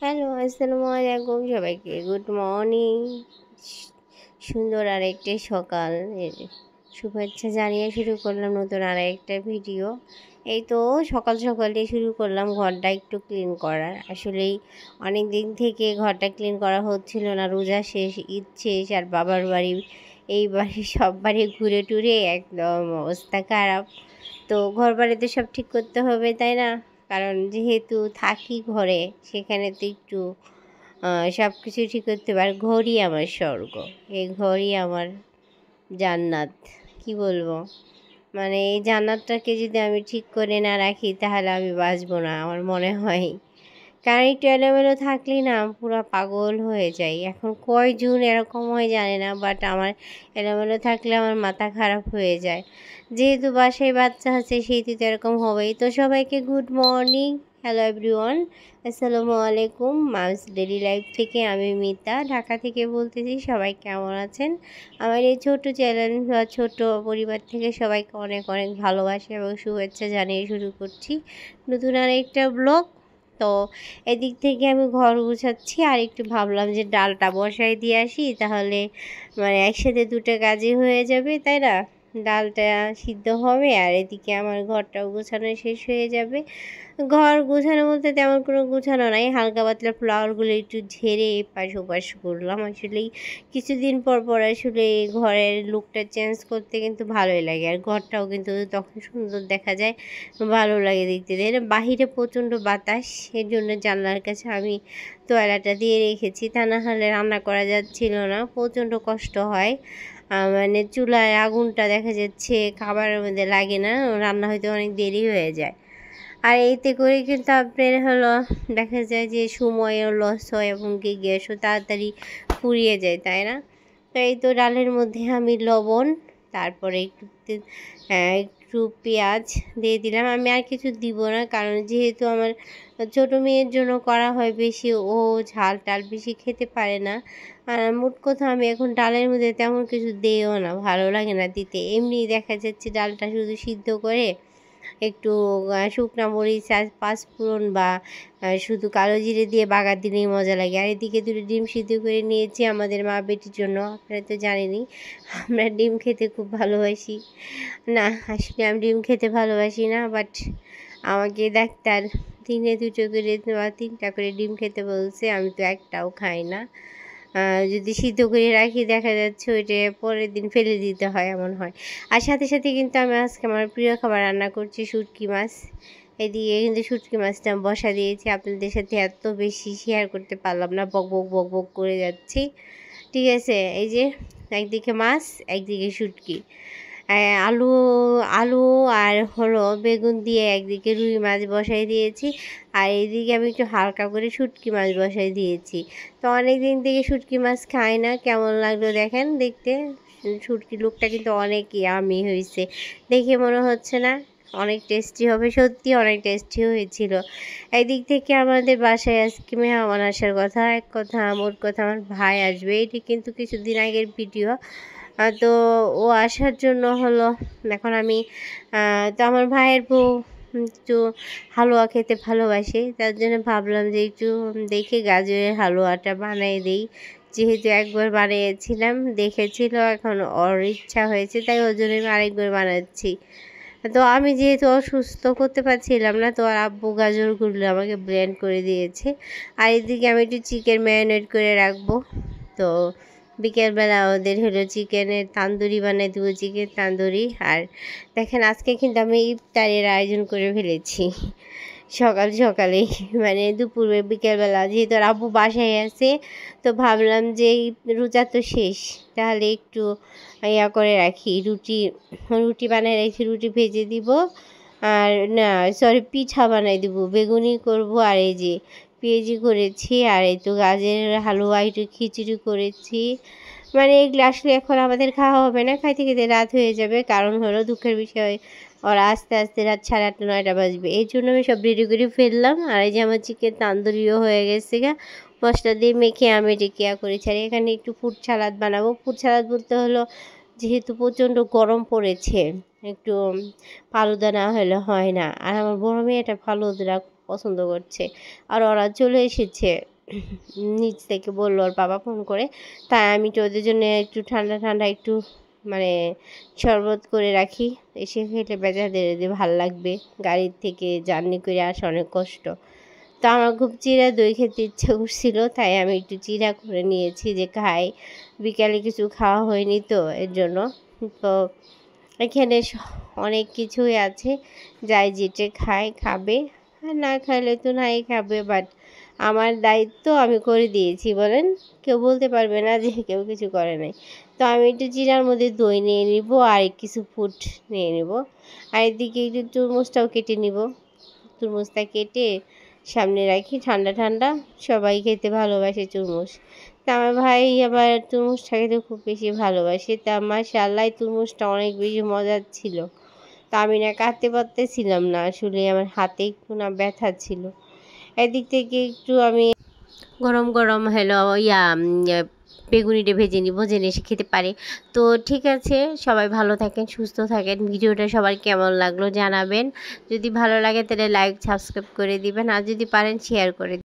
Hello, আসসালামু আলাইকুম সবাইকে। Good morning. সুন্দর আরেকটি সকাল এর শুভেচ্ছা জানিয়ে শুরু করলাম নতুন আরেকটা ভিডিও। এই তো সকাল সকালে শুরু করলাম ঘরটা একটু ক্লিন করার। আসলেই অনেক দিন থেকে ঘরটা ক্লিন করা হচ্ছিল না। রোজা শেষ, ঈদ শেষ, আর বাবার বাড়ি এই বাড়ি সব বাড়ি ঘুরে টুরে একদম অবস্থা খারাপ। তো ঘর বাড়িতে সব ঠিক করতে হবে, তাই না? কারণ যেহেতু থাকি ঘরে, সেখানে তো একটু সব কিছু ঠিক করতে পারে। ঘরই আমার স্বর্গ, এই ঘরই আমার জান্নাত। কি বলবো, মানে এই জান্নাতটাকে যদি আমি ঠিক করে না রাখি তাহলে আমি বাঁচবো না আমার মনে হয়। কারণ একটু এলোমেলো থাকলেই না পুরো পাগল হয়ে যাই। এখন কয় জুন এরকম হয় জানি না, বাট আমার এলোমেলো থাকলে আমার মাথা খারাপ হয়ে যায়। যেহেতু বাসায় বাচ্চা আছে সেহেতু তো এরকম হবেই। তো সবাইকে গুড মর্নিং, হ্যালো এভরিওয়ান, আসসালামু আলাইকুম। মামস ডেইলি লাইফ থেকে আমি মিতা ঢাকা থেকে বলতেছি। সবাই কেমন আছেন? আমার এই ছোট চ্যানেল বা ছোট পরিবার থেকে সবাইকে অনেক অনেক ভালোবাসা এবং শুভেচ্ছা জানিয়ে শুরু করছি নতুন আরেকটা ব্লগ। তো এদিক থেকে আমি ঘর গুছাচ্ছি আর একটু ভাবলাম যে ডালটা বসাই দিয়ে আসি, তাহলে মানে একসাথে দুটো কাজই হয়ে যাবে, তাই না? ডালটা সিদ্ধ হবে আর এদিকে আমার ঘরটাও গোছানো শেষ হয়ে যাবে। ঘর গোছানো বলতে তেমন কোনো গোছানো নাই, হালকা পাতলা ফ্লাওয়ারগুলো একটু ঝেড়ে এপাশ ওপাশ করলাম। আসলেই কিছুদিন পর পর আসলে ঘরের লুকটা চেঞ্জ করতে কিন্তু ভালোই লাগে, আর ঘরটাও কিন্তু তখন সুন্দর দেখা যায়, ভালো লাগে দেখতে। বাহিরে প্রচণ্ড বাতাস, এর জন্য জানলার কাছে আমি তোয়ালাটা দিয়ে রেখেছি, তা না হলে রান্না করা যাচ্ছিল না, প্রচণ্ড কষ্ট হয়। মানে চুলায় আগুনটা দেখা যাচ্ছে খাবারের মধ্যে লাগে না, রান্না হয়তো অনেক দেরি হয়ে যায়। আর এতে করে কিন্তু আপনার হলো দেখা যায় যে সময়ও লস হয় এবং কি গ্যাসও তাড়াতাড়ি ফুরিয়ে যায়, তাই না? তো এই তো ডালের মধ্যে আমি লবণ, তারপরে একটু পেঁয়াজ দিয়ে দিলাম। আমি আর কিছু দিব না, কারণ যেহেতু আমার ছোটো মেয়ের জন্য করা হয় বেশি, ও ঝাল টাল বেশি খেতে পারে না। আর মোট কথা আমি এখন ডালের মধ্যে তেমন কিছু দিইও না, ভালো লাগে না দিতে। এমনি দেখা যাচ্ছে ডালটা শুধু সিদ্ধ করে একটু শুকনো মরিচ আর পাঁচফোড়ন বা শুধু কালো জিরে দিয়ে বাগার দিলেই মজা লাগে। আর এদিকে দুটো ডিম সিদ্ধ করে নিয়েছি আমাদের মা বেটির জন্য। আপনারা তো জানেনই আমরা ডিম খেতে খুব ভালোবাসি। না, আসলে আমি ডিম খেতে ভালোবাসি না, বাট আমাকে ডাক্তার দিনে দুটো করে বা তিনটা করে ডিম খেতে বলছে, আমি তো একটাও খাই না। যদি সিদ্ধ করে রাখি দেখা যাচ্ছে ওইটা পরের দিন ফেলে দিতে হয়, এমন হয়। আর সাথে সাথে কিন্তু আমি আজকে আমার প্রিয় খাবার রান্না করছি, শুটকি মাছ। এদিকে কিন্তু শুটকি মাছটা বসা দিয়েছি, আপনাদের সাথে এত বেশি শেয়ার করতে পারলাম না, বক বক বক বক করে যাচ্ছি। ঠিক আছে, এই যে একদিকে মাছ একদিকে শুটকি, আলু আলু আর হলো বেগুন দিয়ে একদিকে রুই মাছ বসাই দিয়েছি, আর এইদিকে আমি একটু হালকা করে শুটকি মাছ বসাই দিয়েছি। তো অনেক দিন থেকে শুটকি মাছ খাই না, কেমন লাগলো দেখেন দেখতে। শুটকি লুকটা কিন্তু অনেক ইয়ামি হয়েছে, দেখে মনে হচ্ছে না অনেক টেস্টি হবে? সত্যি অনেক টেস্টি হয়েছিল। একদিক থেকে আমাদের বাসায় আজকে মেহমান আসার কথা, এক কথা মোট কথা আমার ভাই আসবে, এটি কিন্তু কিছুদিন আগের ভিডিও। তো ও আসার জন্য হলো এখন আমি তো আমার ভাইয়ের বউ একটু হালুয়া খেতে ভালোবাসে, তার জন্য ভাবলাম যে একটু দেখে গাজরের হালুয়াটা বানিয়ে দিই। যেহেতু একবার বানিয়েছিলাম দেখেছিল, এখন ওর ইচ্ছা হয়েছে, তাই ওর জন্য আমি আরেকবার বানাচ্ছি। তো আমি যেহেতু অসুস্থ করতে পারছিলাম না, তো আর আব্বু গাজরগুলো আমাকে ব্লেন্ড করে দিয়েছে। আর এদিকে আমি একটু চিকেন ম্যারিনেট করে রাখবো। তো বিকেলবেলা ওদের হলো চিকেনের তান্দুরি বানিয়ে দেবো, চিকেন তান্দুরি। আর দেখেন আজকে কিন্তু আমি ইফতারের আয়োজন করে ফেলেছি সকাল সকালেই, মানে দুপুরে বিকেলবেলা, যেহেতু আব্বু বাসায় আছে, তো ভাবলাম যে এই রোজা তো শেষ, তাহলে একটু ইয়া করে রাখি, রুটি রুটি বানিয়ে রাখি, রুটি ভেজে দিব। আর না সরি, পিঠা বানাই দিব, বেগুনি করব, আর এই যে পেঁয়াজি করেছি, আর এই তো গাজরের হালুয়া, একটু খিচুড়ি করেছি। মানে এগুলো আসলে এখন আমাদের খাওয়া হবে না, খাইতে খেতে রাত হয়ে যাবে, কারণ হলো দুঃখের বিষয় ওরা আস্তে আস্তে রাত 8:30 9টা বাজবে, এই জন্য আমি সব রেডি করে ফেললাম। আর এই যে আমার চিকেন তান্দুরিও হয়ে গেছে গা, মশলা দিয়ে মেখে আমি এটা কেয়া করেছি। আর এখানে একটু ফ্রুট সালাদ বানাবো। ফ্রুট সালাদ বলতে হলো যেহেতু প্রচণ্ড গরম পড়েছে, একটু ফালুদা না হলে হয় না। আর আমার বড় মেয়েটা ফালুদা পছন্দ করছে। আর ওরা চলে এসেছে নিচ থেকে, বললো ওর বাবা ফোন করে। তাই আমি তো ওদের জন্য একটু ঠান্ডা ঠান্ডা একটু মানে শরবত করে রাখি, এসে খেলে বেচাদের ভাল লাগবে, গাড়ির থেকে জার্নি করে আসা অনেক কষ্ট। তো আমার খুব চিড়া দই খেতে ইচ্ছে করছিল, তাই আমি একটু চিড়া করে নিয়েছি যে খাই, বিকালে কিছু খাওয়া হয়নি তো এর জন্য। তো এখানে অনেক কিছুই আছে, যাই যেটা খায় খাবে, আর না খাইলে তো নাই খাবে। বাট আমার দায়িত্ব আমি করে দিয়েছি, বলেন, কেউ বলতে পারবে না যে কেউ কিছু করে নাই। তো আমি একটু চিড়ার মধ্যে দই নিয়ে নিব আর কিছু ফুড নিয়ে নিব, আর এদিকে একটু তরমুজটাও কেটে নিব। তরমুজটা কেটে সামনে রাখি, ঠান্ডা ঠান্ডা, সবাই খেতে ভালোবাসে তরমুজ। তা আমার ভাই আবার তরমুজটা খেতে খুব বেশি ভালোবাসে। তা মাশাআল্লাহ তরমুজটা অনেক বেশি মজার ছিল। তা আমি না কাটতে পারতেছিলাম না, আসলে আমার হাতে একটু না ব্যথা ছিল। এদিক থেকে একটু আমি গরম গরম হলো বেগুনিটা ভেজে নিব, জেনে সে খেতে পারে। তো ঠিক আছে, সবাই ভালো থাকেন, সুস্থ থাকেন। ভিডিওটা সবার কেমন লাগলো জানাবেন। যদি ভালো লাগে তাহলে লাইক সাবস্ক্রাইব করে দিবেন, আর যদি পারেন শেয়ার করে